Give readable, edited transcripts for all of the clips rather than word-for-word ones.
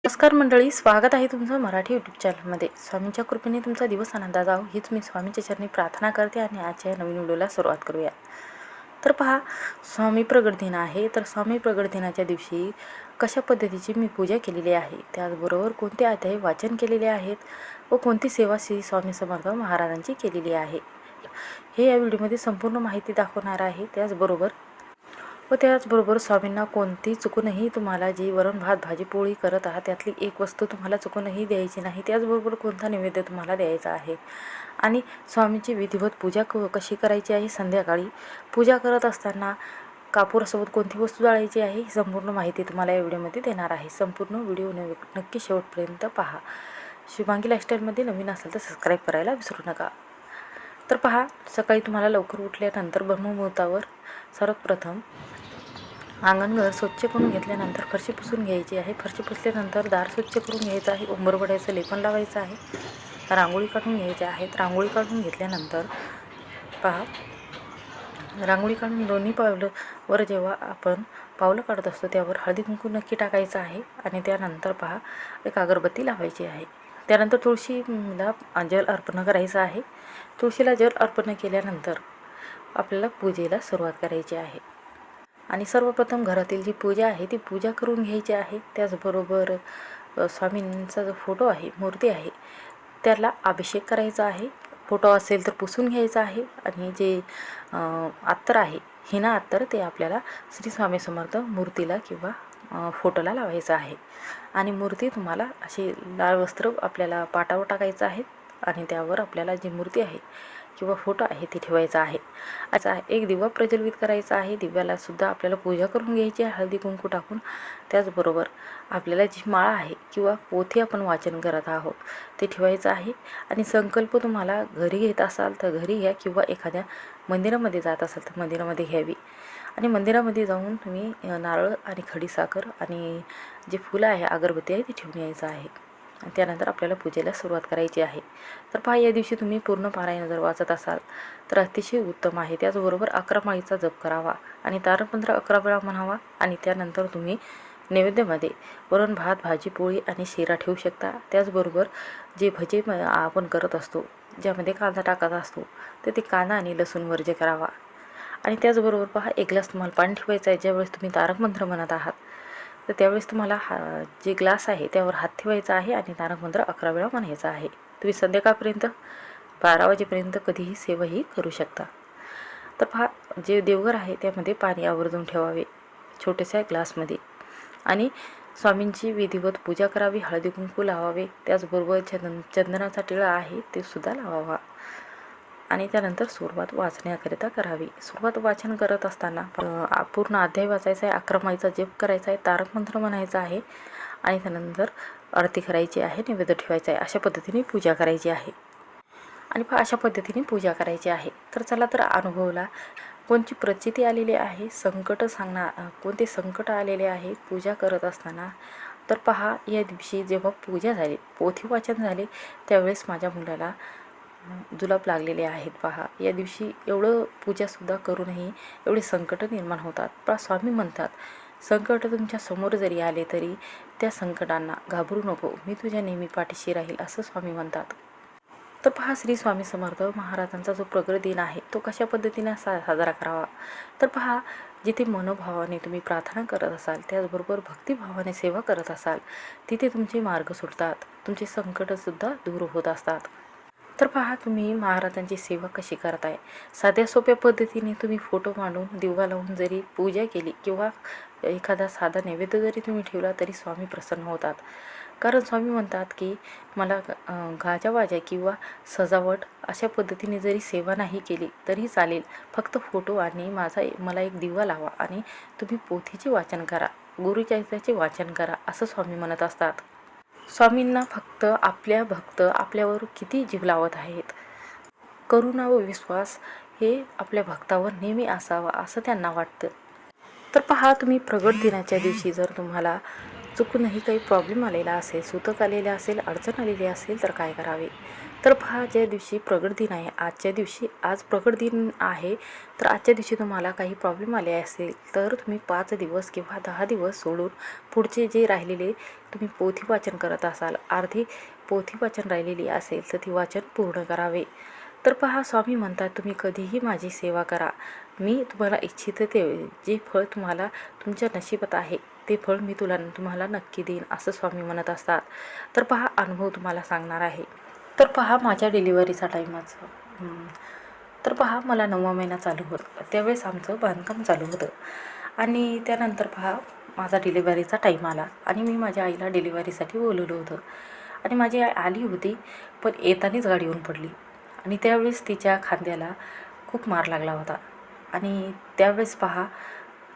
नमस्कार मंडळी, स्वागत आहे तुमचं मराठी यूट्यूब चॅनलमध्ये. स्वामींच्या कृपेने तुमचा दिवस आनंदात जावो हीच मी स्वामींच्या चरणी प्रार्थना करते आणि आजच्या या नवीन व्हिडिओला सुरुवात करूया. तर पहा, स्वामी प्रगट दिन आहे. तर स्वामी प्रगट दिनाच्या दिवशी कशा पद्धतीची मी पूजा केलेली आहे, त्याचबरोबर कोणते अध्याय वाचन केलेले आहेत व कोणती सेवा श्री स्वामी समर्थ महाराजांची केलेली आहे, हे या व्हिडिओमध्ये संपूर्ण माहिती दाखवणार आहे. त्याचबरोबर स्वामींना कोणती चुकूनही तुम्हाला जी वरण भात भाजी पोळी करत आहात त्यातली एक वस्तू तुम्हाला चुकूनही द्यायची नाही. त्याचबरोबर कोणता नैवेद्य तुम्हाला द्यायचा आहे आणि स्वामींची विधिवत पूजा कशी करायची आहे, संध्याकाळी पूजा करत असताना कापूरासोबत कोणती वस्तू जाळायची आहे, ही संपूर्ण माहिती तुम्हाला या व्हिडिओमध्ये देणार आहे. संपूर्ण व्हिडिओ नक्की शेवटपर्यंत पहा. शुभांगी लाईफस्टाईलमध्ये नवीन असेल तर सबस्क्राईब करायला विसरू नका. तर पहा, सकाळी तुम्हाला लवकर उठल्यानंतर ब्रह्ममुहूर्तावर सर्वप्रथम अंगणघर स्वच्छ करून घेतल्यानंतर फरशी पुसून घ्यायची आहे. फरशी पुसल्यानंतर दार स्वच्छ करून घ्यायचं आहे. उंबरवड्याचं लेपन लावायचं आहे. रांगोळी काढून घ्यायच्या आहेत. रांगोळी काढून घेतल्यानंतर पहा, रांगोळी काढून दोन्ही पावलावर जेव्हा आपण पावलं काढत असतो त्यावर हळदी कुंकू नक्की टाकायचं आहे आणि त्यानंतर पहा, एक अगरबत्ती लावायची आहे. त्यानंतर तुळशीला जल अर्पण करायचं आहे. तुळशीला जल अर्पण केल्यानंतर आपल्याला पूजेला सुरुवात करायची आहे आणि सर्वप्रथम घरातील जी पूजा आहे ती पूजा करून घ्यायची आहे. त्याचबरोबर स्वामींचा जो फोटो आहे, मूर्ती आहे, त्याला अभिषेक करायचा आहे. फोटो असेल तर पुसून घ्यायचा आहे आणि जे अत्तर आहे, हिना अत्तर, ते आपल्याला श्री स्वामी समर्थ मूर्तीला किंवा फोटोला लावायचं आहे. आणि मूर्ती तुम्हाला अशी लाल वस्त्र आपल्याला पाटावर टाकायचं आहे आणि त्यावर आपल्याला जी मूर्ती आहे किंवा फोटो आहे ती ठेवायचा आहे. अच्छा, एक दिवा प्रज्वलित करायचा आहे. दिव्याला सुद्धा आपल्याला पूजा करून घ्यायची आहे हळदी कुंकू टाकून. त्याचबरोबर आपल्याला जी माळा आहे किंवा पोथी आपण वाचन करत आहोत ते ठेवायचं आहे. आणि संकल्प तुम्हाला घरी घेत असाल तर घरी घ्या किंवा एखाद्या मंदिरामध्ये जात असाल तर मंदिरामध्ये घ्यावी. आणि मंदिरामध्ये जाऊन तुम्ही नारळ आणि खडीसाखर आणि जे फुलं आहे, अगरबत्ती आहे, ती ठेवून यायचं आहे. आणि त्यानंतर आपल्याला पूजेला सुरुवात करायची आहे. तर पहा, या दिवशी तुम्ही पूर्ण पारायण जर वाचत असाल तर अतिशय उत्तम आहे. त्याचबरोबर 11 माळीचा जप करावा आणि तारकमंत्र 11 वेळा म्हणावा. आणि त्यानंतर तुम्ही नैवेद्यामध्ये वरण भात भाजी पोळी आणि शिरा ठेवू शकता. त्याचबरोबर जे भजे आपण करत असतो, ज्यामध्ये कांदा टाकत असतो, तर ते कांदा आणि लसूण वर्ज्य करावा. आणि त्याचबरोबर पहा, एक ग्लास तुम्हाला पाणी ठेवायचं आहे. ज्यावेळेस तुम्ही तारकमंत्र म्हणत आहात तर त्यावेळेस तुम्हाला जे ग्लास आहे त्यावर हात ठेवायचा आहे आणि तारकमंत्र 11 वेळा म्हणायचा आहे. तुम्ही संध्याकाळपर्यंत 12 वाजेपर्यंत कधीही सेवाही करू शकता. तर पहा, जे देवघर आहे त्यामध्ये पाणी आवर्जून ठेवावे छोट्याशा ग्लासमध्ये आणि स्वामींची विधिवत पूजा करावी, हळदी कुंकू लावावे. त्याचबरोबर चंदनाचा टिळा आहे ते सुद्धा लावावा आणि त्यानंतर सुरुवात वाचण्याकरिता करावी. सुरुवात वाचन करत असताना पूर्ण अध्याय वाचायचा आहे, 11 माळीचा जप करायचा आहे, तारकमंत्र म्हणायचा आहे आणि त्यानंतर आरती करायची आहे, नैवेद्य ठेवायचा आहे. अशा पद्धतीने पूजा करायची आहे आणि अशा पद्धतीने पूजा करायची आहे. तर चला, तर अनुभवला कोणती प्रचिती आलेली आहे, संकट सांगणार, कोणते संकट आलेले आहे पूजा करत असताना. तर पहा, या दिवशी जेव्हा पूजा झाली, पोथी वाचन झाले, त्यावेळेस माझ्या मुलाला जुलाब लागलेले आहेत. पहा, या दिवशी एवढं पूजासुद्धा करूनही एवढे संकट निर्माण होतात. पण स्वामी म्हणतात, संकट तुमच्या समोर जरी आले तरी त्या संकटांना घाबरू नको, मी तुझ्या नेहमी पाठीशी राहील, असं स्वामी म्हणतात. तर पहा, श्री स्वामी समर्थ महाराजांचा जो प्रगट दिन आहे तो कशा पद्धतीने साजरा करावा. तर पहा, जिथे मनोभावाने तुम्ही प्रार्थना करत असाल, त्याचबरोबर भक्तिभावाने सेवा करत असाल, तिथे तुमचे मार्ग सुटतात, तुमचे संकटसुद्धा दूर होत असतात. तर पहा, तुम्ही महाराजांची सेवा कशी करताय. साध्या सोप्या पद्धतीने तुम्ही फोटो मांडून दिवा लावून जरी पूजा केली किंवा एखादा साधा नैवेद्य जरी तुम्ही ठेवला तरी स्वामी प्रसन्न होतात. कारण स्वामी म्हणतात की मला गाजावाजा किंवा सजावट अशा पद्धतीने जरी सेवा नाही केली तरी चालेल, फक्त फोटो आणि मला एक दिवा लावा आणि तुम्ही पोथीचे वाचन करा, गुरुचरित्राचे वाचन करा, असं स्वामी म्हणत असतात. स्वामींना फक्त आपल्या भक्त आपल्यावर किती जीव लावत आहेत, करुणा व विश्वास हे आपल्या भक्तावर नेहमी असावा असं त्यांना वाटतं. तर पहा, तुम्ही प्रगट दिनाच्या दिवशी जर तुम्हाला चुकूनही काही प्रॉब्लेम आलेला असेल, सुतक आलेले असेल, अडचण आलेली असेल तर काय करावे. तर पहा, ज्या दिवशी प्रगट दिन आहे, आज प्रगट दिन आहे, तर आजच्या दिवशी तुम्हाला काही प्रॉब्लेम आले असेल तर तुम्ही 5 दिवस किंवा 10 दिवस सोडून पुढचे जे राहिलेले तुम्ही पोथी वाचन करत असाल, अर्धी पोथी वाचन राहिलेली असेल तर ती वाचन पूर्ण करावे. तर पहा, स्वामी म्हणतात तुम्ही कधीही माझी सेवा करा, मी तुम्हाला इच्छित ते जे फळ तुम्हाला तुमच्या नशिबात आहे ते फळ मी तुम्हाला नक्की देईन, असं स्वामी म्हणत असतात. तर पहा, अनुभव तुम्हाला सांगणार आहे. तर पहा, माझ्या डिलिव्हरीचा टाईमाचं तर पहा, मला 9वा महिना चालू होता, त्यावेळेस आमचं बांधकाम चालू होतं. आणि त्यानंतर पहा, माझा डिलिव्हरीचा टाईम आला आणि मी माझ्या आईला डिलिव्हरीसाठी बोलवलं होतं. आणि माझी आई आली होती, पण येतानाच गाडी येऊन पडली आणि त्यावेळेस तिच्या खांद्याला खूप मार लागला होता. आणि त्यावेळेस पहा,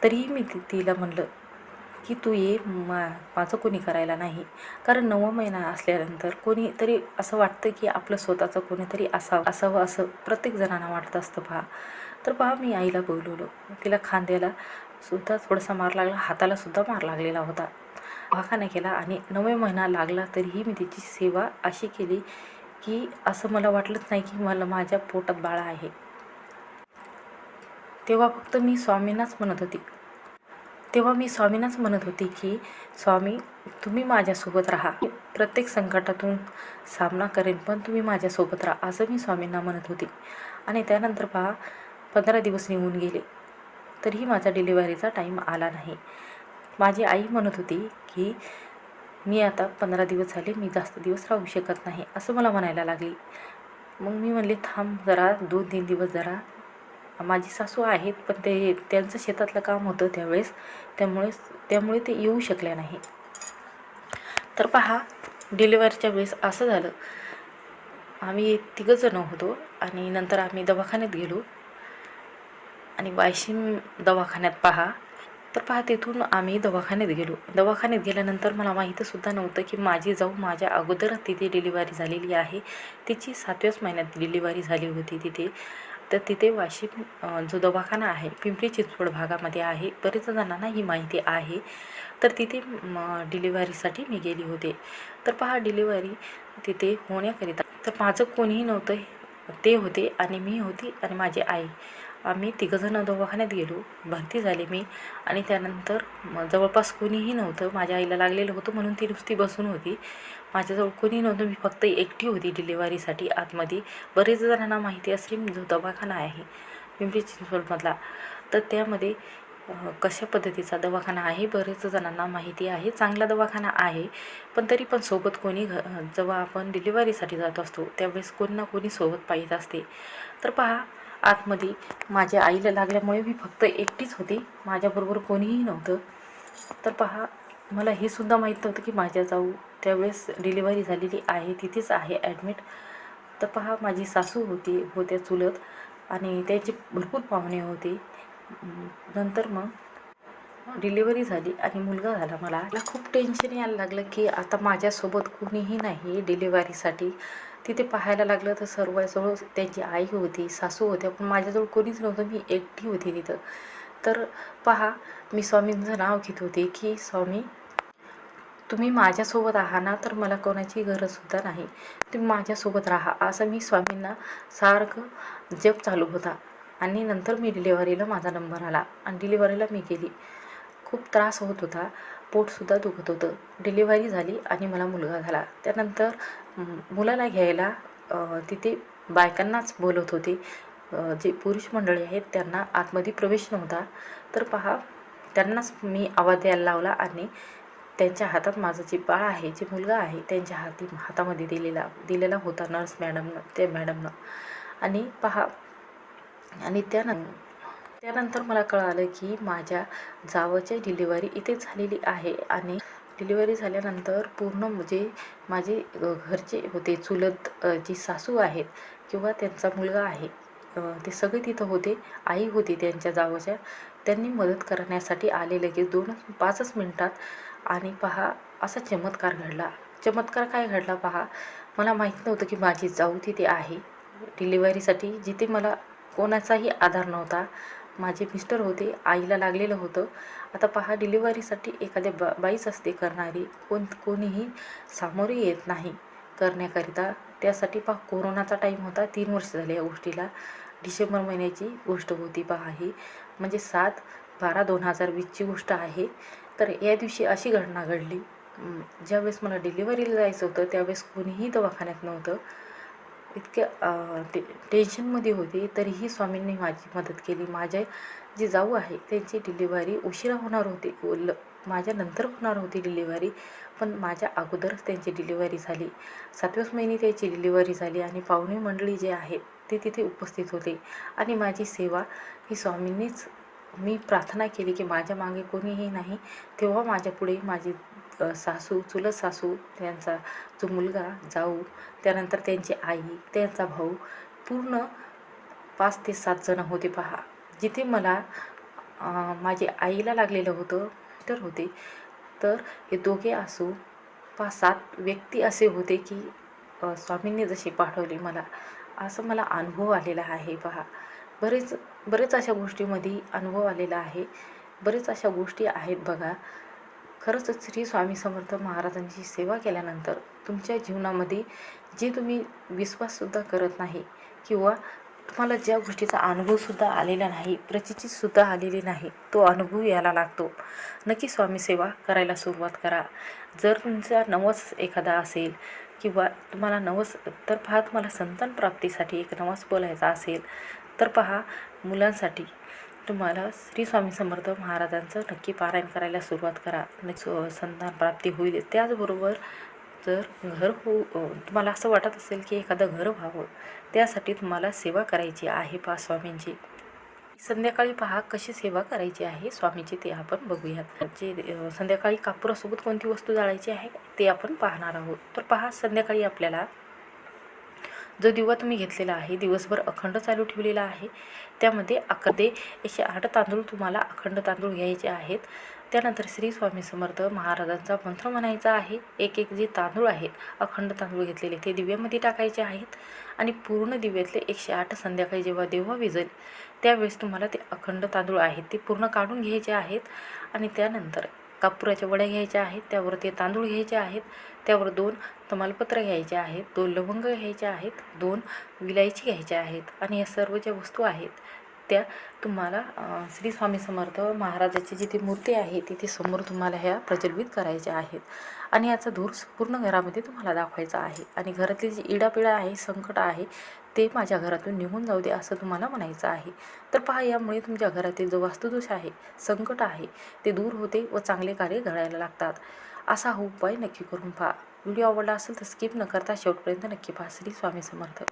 तरीही मी तिला म्हणलं की तू ये, माझं कोणी करायला नाही. कारण 9वा महिना असल्यानंतर कोणीतरी असं वाटतं की आपलं स्वतःचं कोणीतरी असावं असं प्रत्येक जणांना वाटत असतं पहा. तर पहा, मी आईला बोलवलं, तिला खांद्याला सुद्धा थोडासा मार लागला, हाताला सुद्धा मार लागलेला होता. दवाखाना केला आणि 9वा महिना लागला तरीही मी तिची सेवा अशी केली की असं मला वाटलंच नाही की मला माझ्या पोटात बाळ आहे. तेव्हा फक्त मी स्वामींनाच म्हणत होती की स्वामी, तुम्ही माझ्यासोबत राहा, प्रत्येक संकटातून सामना करेन, पण तुम्ही माझ्यासोबत राहा, असं मी स्वामींना म्हणत होती. आणि त्यानंतर पहा, 15 दिवस निघून गेले तरीही माझा डिलिव्हरीचा टाईम आला नाही. माझी आई म्हणत होती की मी आता 15 दिवस झाले, मी जास्त दिवस राहू शकत नाही, असं मला म्हणायला लागली. मग मी म्हणले, थांब जरा 2-3 दिवस जरा. माझी सासू आहेत, पण त्यांचं शेतातलं काम होतं त्यावेळेस, त्यामुळे ते येऊ शकल्या नाही. तर पहा, डिलिव्हरीच्या वेळेस असं झालं, आम्ही 3 जण होतो आणि नंतर आम्ही दवाखान्यात गेलो आणि वाशिम दवाखान्यात पहा. तर पहा, तिथून आम्ही दवाखान्यात गेल्यानंतर मला माहीतसुद्धा नव्हतं की माझी जाऊ माझ्या अगोदर तिथे डिलिव्हरी झालेली आहे. तिची 7व्याच महिन्यात डिलिव्हरी झाली होती तिथे. तर तिथे वाशिम जो दवाखाना आहे पिंपरी चिंचवड भागामध्ये आहे, बरेच जणांना ही माहिती आहे. तर तिथे डिलिव्हरीसाठी मी गेली होते. तर पहा, डिलिव्हरी तिथे होण्याकरिता तर माझं कोणीही नव्हतं, ते होते आणि मी होती आणि माझी आई. आम्ही 3 जण दवाखान्यात गेलो, भरती झाले मी. आणि त्यानंतर जवळपास कोणीही नव्हतं, माझ्या आईला लागलेलं होतं म्हणून ती नुसती बसून होती, माझ्याजवळ कोणी नव्हतं, मी फक्त एकटी होती डिलिव्हरीसाठी आतमध्ये. बरेच जणांना माहिती असेल जो दवाखाना आहे पिंपरी चिंचवडमधला, तर त्यामध्ये कशा पद्धतीचा दवाखाना आहे बरेच जणांना माहिती आहे. चांगला दवाखाना आहे, पण तरी पण सोबत कोणी जेव्हा आपण डिलिव्हरीसाठी जात असतो त्यावेळेस कोणी ना कोणी सोबत पाहिजे असते. तर पहा, आतमध्ये माझ्या आईला लागल्यामुळे मी फक्त एकटीच होती, माझ्याबरोबर कोणीही नव्हतं. तर पहा, मला हे सुद्धा माहीत नव्हतं की माझ्या जाऊ त्यावेळेस डिलिव्हरी झालेली आहे, तिथेच आहे ॲडमिट. तर पहा, माझी सासू होत्या चुलत आणि त्यांचे भरपूर पाहुणे होते. नंतर मग डिलिव्हरी झाली आणि मुलगा झाला. मला खूप टेन्शन यायला लागलं की आता माझ्यासोबत कोणीही नाही डिलिव्हरीसाठी. तिथे पाहायला लागलं तर सर्वजवळ त्यांची आई होती, सासू होत्या, पण माझ्याजवळ कोणीच नव्हतं, मी एकटी होती तिथं. तर पहा, मी स्वामींचं नाव घेत होते की स्वामी, तुम्ही माझ्यासोबत आहात ना, तर मला कोणाची गरजसुद्धा नाही, तुम्ही माझ्यासोबत राहा, असं मी स्वामींना सारखं जप चालू होता. आणि नंतर मी डिलिव्हरीला माझा नंबर आला आणि डिलिव्हरीला मी गेली. खूप त्रास होत होता, पोटसुद्धा दुखत होतं. डिलिव्हरी झाली आणि मला मुलगा झाला. त्यानंतर मुलाला घ्यायला तिथे बायकांनाच बोलत होते, जे पुरुष मंडळी आहेत त्यांना आतमध्ये प्रवेश नव्हता. तर पहा, त्यांनाच मी आवाज द्यायला लावला आणि त्यांच्या हातात माझं जे बाळ आहे, जे मुलगा आहे, त्यांच्या हातामध्ये दिलेला होता त्या मॅडमनं. आणि पहा, आणि त्यानंतर मला कळालं की माझ्या जावची डिलिव्हरी इथेच झालेली आहे. आणि डिलिव्हरी झाल्यानंतर पूर्ण म्हणजे माझे घरचे होते, चुलत जी सासू आहेत किंवा त्यांचा मुलगा आहे, ते सगळे तिथं होते. आई होती त्यांच्या जावच्या, त्यांनी मदत करण्यासाठी आले लगेच 5च मिनिटात. आणि पहा, असा चमत्कार घडला. चमत्कार काय घडला पहा, मला माहीत नव्हतं की माझी जाऊ तिथे आहे डिलिव्हरीसाठी, जिथे मला कोणाचाही आधार नव्हता. माझे मिस्टर होते, आईला लागलेलं होतं. आता पहा, डिलिव्हरीसाठी एखाद्या बाईच असते करणारी, कोणीही सामोरे येत नाही. करण्याकरिता. त्यासाठी पहा कोरोनाचा टाईम होता, 3 वर्ष झाले या गोष्टीला. डिसेंबर महिन्याची गोष्ट होती पहा ही, म्हणजे 7/12/2020ची गोष्ट आहे. तर या दिवशी अशी घटना घडली, ज्यावेळेस मला डिलिव्हरीला जायचं होतं त्यावेळेस कोणीही दवाखान्यात नव्हतं. इतक्या टेन्शनमध्ये होते, तरीही स्वामींनी माझी मदत केली. माझे जे जाऊ आहे त्यांची डिलिव्हरी उशिरा होणार होती, माझ्या नंतर होणार होती डिलिव्हरी, पण माझ्या अगोदरच त्यांची डिलिव्हरी झाली. 7व्याच महिने त्याची डिलिव्हरी झाली आणि पाहुणे मंडळी जे आहेत ते तिथे उपस्थित होते. आणि माझी सेवा ही स्वामींनीच, मी प्रार्थना केली की माझ्या मागे कोणीही नाही. तेव्हा माझ्यापुढे माझी सासू, चुलत सासू, त्यांचा जो मुलगा जाऊ, त्यानंतर त्यांची आई, त्यांचा भाऊ, पूर्ण 5 ते 7 जण होते पहा. जिथे मला माझ्या आईला लागलेलं होतं तर होते, तर हे दोघे असो 5-7 व्यक्ती असे होते की स्वामींनी जशी पाठवली मला, असं मला अनुभव आलेला आहे पहा. बरेच अशा गोष्टीमध्ये अनुभव आलेला आहे. बरेच अशा गोष्टी आहेत बघा. खरंच श्री स्वामी समर्थ महाराजांची सेवा केल्यानंतर तुमच्या जीवनामध्ये जे तुम्ही विश्वाससुद्धा करत नाही किंवा तुम्हाला ज्या गोष्टीचा अनुभवसुद्धा आलेला नाही, प्रचितीसुद्धा आलेली नाही, तो अनुभव यायला लागतो. नक्की स्वामी सेवा करायला सुरुवात करा. जर तुमचा नवस एखादा असेल किंवा तुम्हाला नवस, तर पहा तुम्हाला संतान प्राप्तीसाठी एक नवस बोलायचा असेल तर पहा, मुलांसाठी तुम्हाला श्री स्वामी समर्थ महाराजांचं नक्की पारायण करायला सुरुवात करा. संतान प्राप्ती होईल. त्याचबरोबर जर तुम्हाला असं वाटत असेल की एखादं घर व्हावं, त्यासाठी तुम्हाला सेवा करायची आहे पहा स्वामींची. संध्याकाळी पहा कशी सेवा करायची आहे स्वामीची ते आपण बघूयात. जे संध्याकाळी कापुरासोबत कोणती वस्तू जाळायची आहे ते आपण पाहणार आहोत. तर पहा, संध्याकाळी आपल्याला जो दिवा तुम्ही घेतलेला आहे, दिवसभर अखंड चालू ठेवलेला आहे, त्यामध्ये 108 तांदूळ तुम्हाला अखंड तांदूळ घ्यायचे आहेत. त्यानंतर श्री स्वामी समर्थ महाराजांचा मंत्र म्हणायचा आहे. एक जे तांदूळ आहेत, अखंड तांदूळ घेतलेले, ते दिव्यामध्ये टाकायचे आहेत आणि पूर्ण दिव्यातले 108 संध्याकाळी जेव्हा दिवा विझेल त्यावेळेस तुम्हाला ते अखंड तांदूळ आहेत ते पूर्ण काढून घ्यायचे आहेत. आणि त्यानंतर कापुराच्या वड्या घ्यायच्या आहेत, त्यावर ते तांदूळ घ्यायचे आहेत, त्यावर 2 तमालपत्र घ्यायचे आहेत, 2 लवंग घ्यायचे आहेत, 2 विलायची घ्यायच्या आहेत आणि या सर्व ज्या वस्तू आहेत त्या तुम्हाला श्री स्वामी समर्थ महाराजाची जिथे मूर्ती आहे तिथे समोर तुम्हाला ह्या प्रज्वलित करायच्या आहेत आणि याचा धूर पूर्ण घरामध्ये तुम्हाला दाखवायचा आहे. आणि घरातली जी इडापिडा आहे, संकट आहे, ते माझ्या घरातून निघून जाऊ दे असं तुम्हाला म्हणायचं आहे. तर पहा, यामुळे तुमच्या घरातील जो वास्तुदोष आहे, संकट आहे, ते दूर होते व चांगले कार्य घडायला लागतात. असा हा उपाय नक्की करून पहा. व्हिडिओ आवडला असेल तर स्किप न करता शेवटपर्यंत नक्की पहा. श्री स्वामी समर्थ.